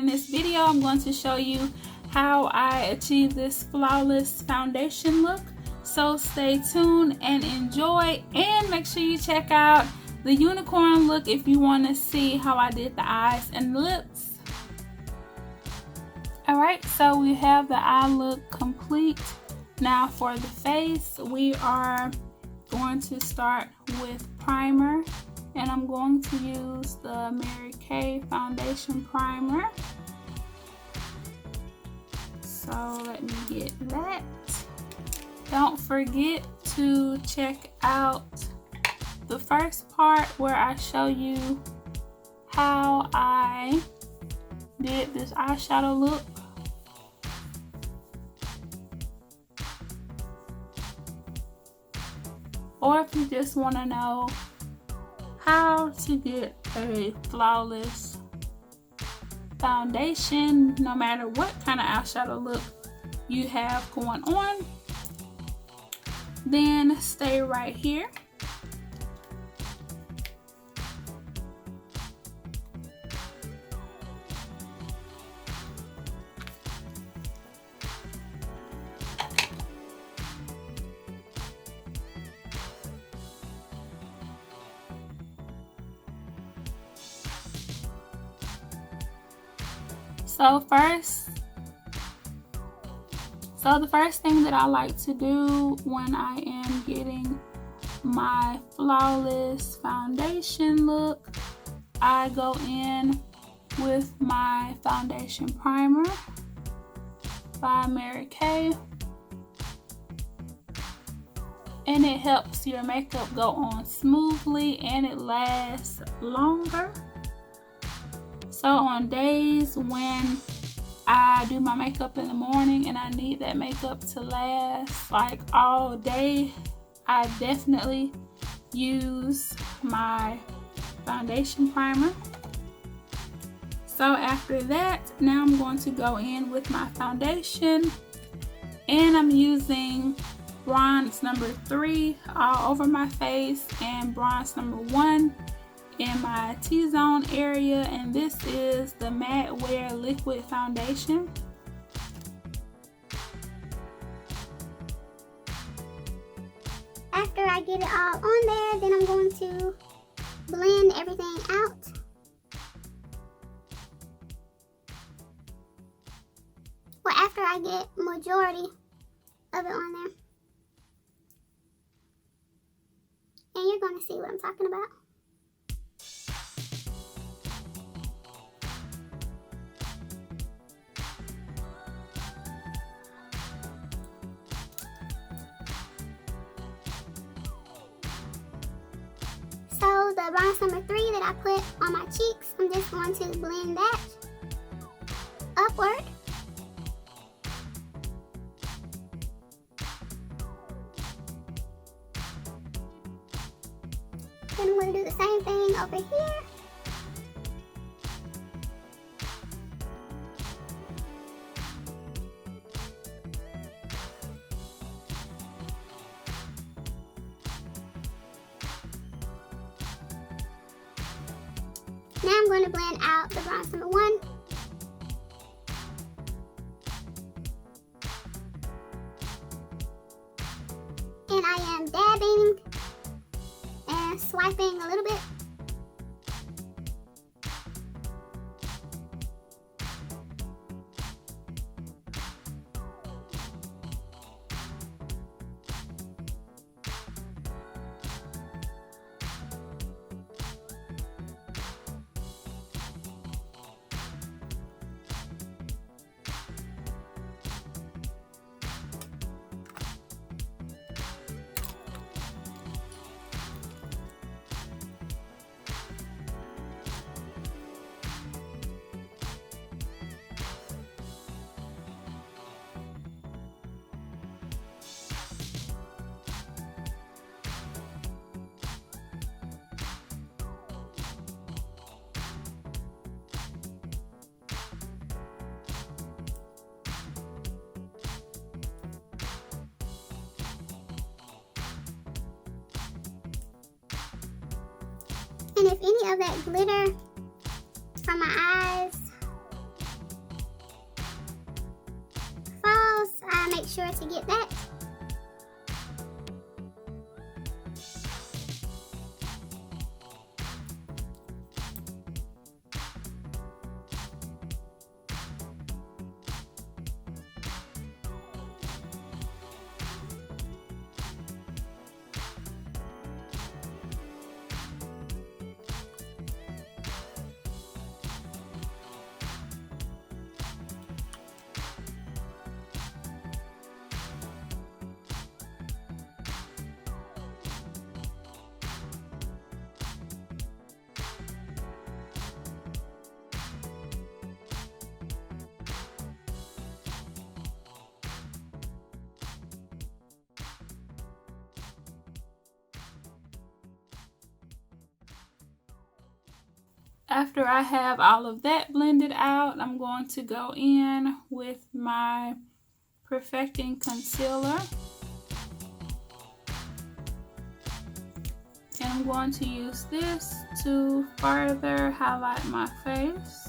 in this video, I'm going to show you how I achieve this flawless foundation look. So stay tuned and enjoy, and make sure you check out the unicorn look if you want to see how I did the eyes and the lips. Alright, so we have the eye look complete. Now for the face, we are going to start with primer, and I'm going to use the Mary Kay foundation primer. So let me get that. Don't forget to check out the first part where I show you how I did this eyeshadow look. Or if you just want to know how to get a flawless foundation, no matter what kind of eyeshadow look you have going on, then stay right here. So the first thing that I like to do when I am getting my flawless foundation look, I go in with my foundation primer by Mary Kay, and it helps your makeup go on smoothly and it lasts longer. So on days when I do my makeup in the morning and I need that makeup to last like all day, I definitely use my foundation primer. So after that, now I'm going to go in with my foundation, and I'm using bronze number 3 all over my face and bronze number 1 in my T-zone area, and this is the Matte Wear Liquid Foundation. After I get it all on there, then I'm going to blend everything out. Well, after I get majority of it on there. And you're going to see what I'm talking about. So the bronze number 3 that I put on my cheeks, I'm just going to blend that upward. Then I'm going to do the same thing over here. Now I'm going to blend out the bronze number 1. And I am dabbing and swiping a little bit. And if any of that glitter from my eyes make sure to get that. After I have all of that blended out, I'm going to go in with my Perfecting Concealer. And I'm going to use this to further highlight my face.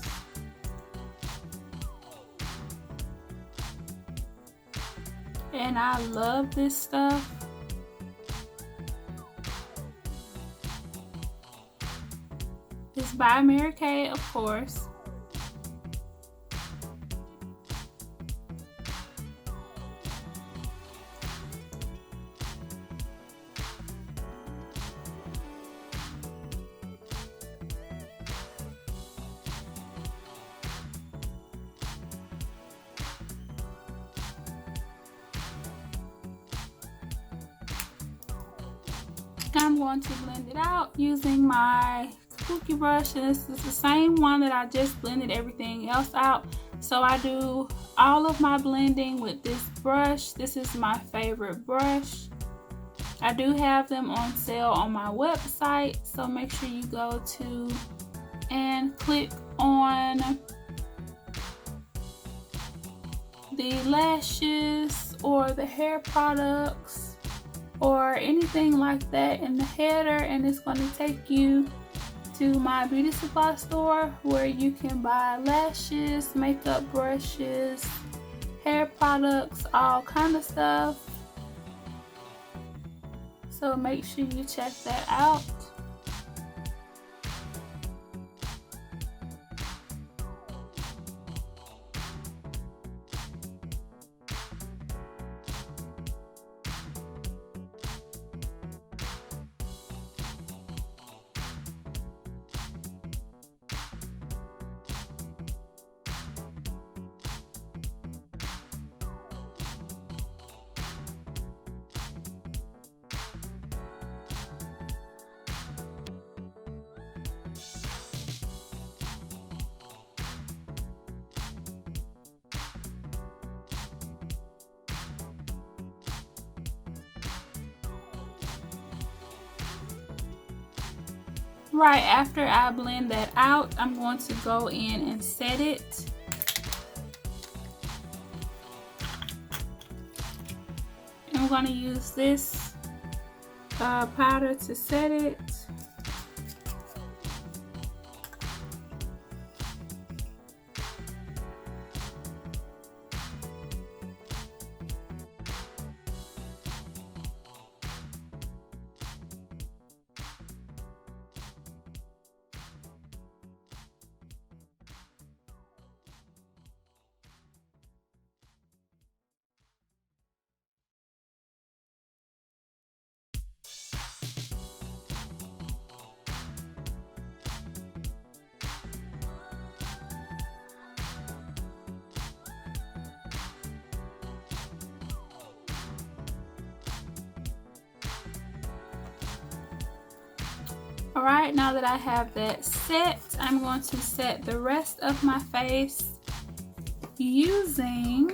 And I love this stuff. It's by Mary Kay, of course. I'm going to blend it out using my Cookie brush, and this is the same one that I just blended everything else out. So I do all of my blending with this brush. This is my favorite brush. I do have them on sale on my website, so make sure you go to and click on the lashes or the hair products or anything like that in the header, and it's going to take you to my beauty supply store where you can buy lashes, makeup brushes, hair products, all kind of stuff. So make sure you check that out. Right after I blend that out, I'm going to go in and set it. And I'm going to use this powder to set it. Alright, now that I have that set, I'm going to set the rest of my face using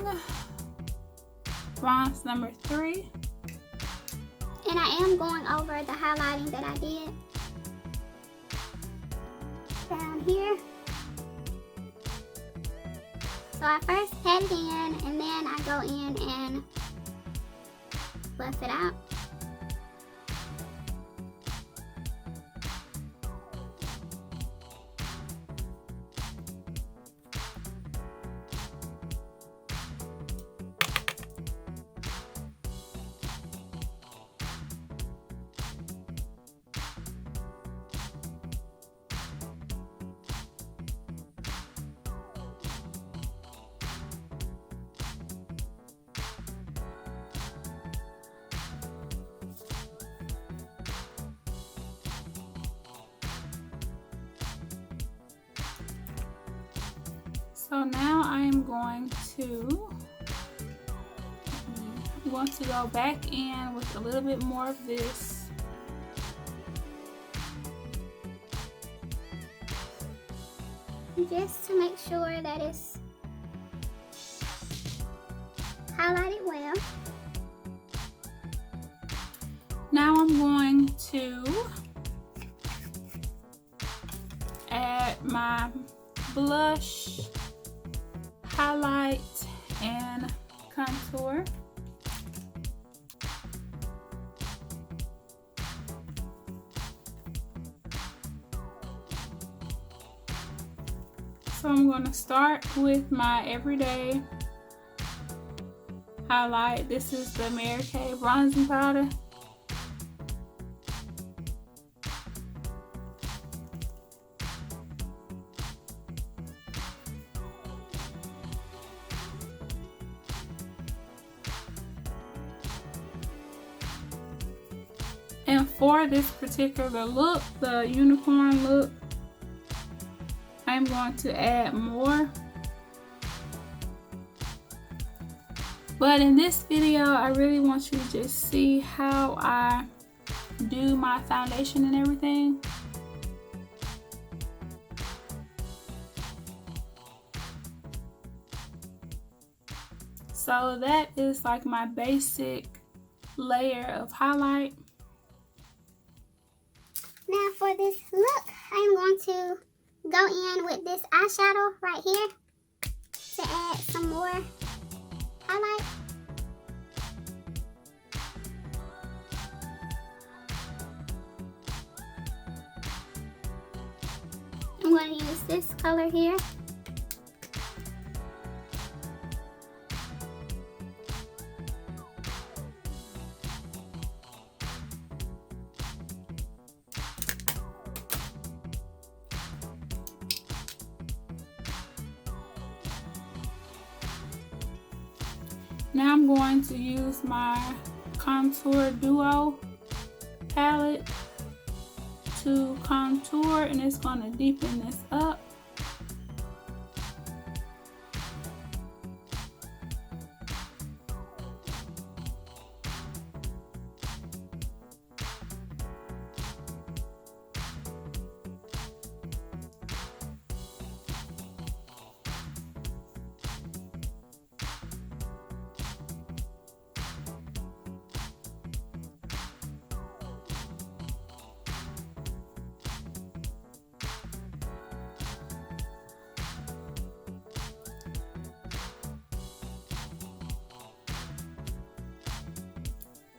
bronze number 3. And I am going over the highlighting that I did down here. So I first pat it in, and then I go in and buff it out. So now I am going to go back in with a little bit more of this. Just to make sure that it's highlighted well. Now I'm going to add my blush, highlight, and contour. So I'm going to start with my everyday highlight. This is the Mary Kay bronzing powder. And for this particular look, the unicorn look, I'm going to add more. But in this video, I really want you to just see how I do my foundation and everything. So that is like my basic layer of highlight. Now for this look, I'm going to go in with this eyeshadow right here to add some more highlight. I'm going to use this color here. Now I'm going to use my Contour Duo palette to contour, and it's going to deepen this up.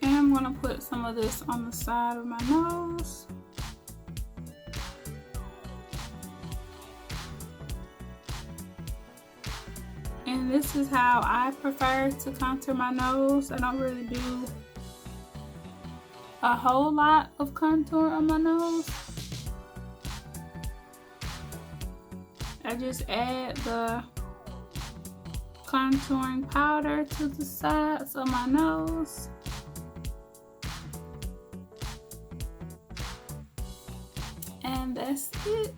I'm going to put some of this on the side of my nose. And this is how I prefer to contour my nose. I don't really do a whole lot of contour on my nose. I just add the contouring powder to the sides of my nose. And that's it.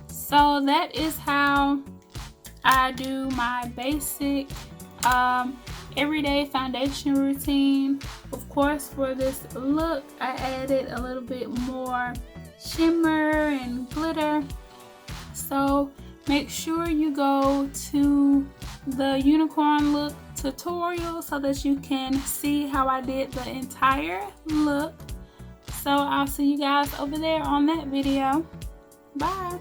So that is how I do my basic everyday foundation routine. Of course, for this look, I added a little bit more shimmer and glitter. So make sure you go to the unicorn look tutorial so that you can see how I did the entire look. So I'll see you guys over there on that video. Bye.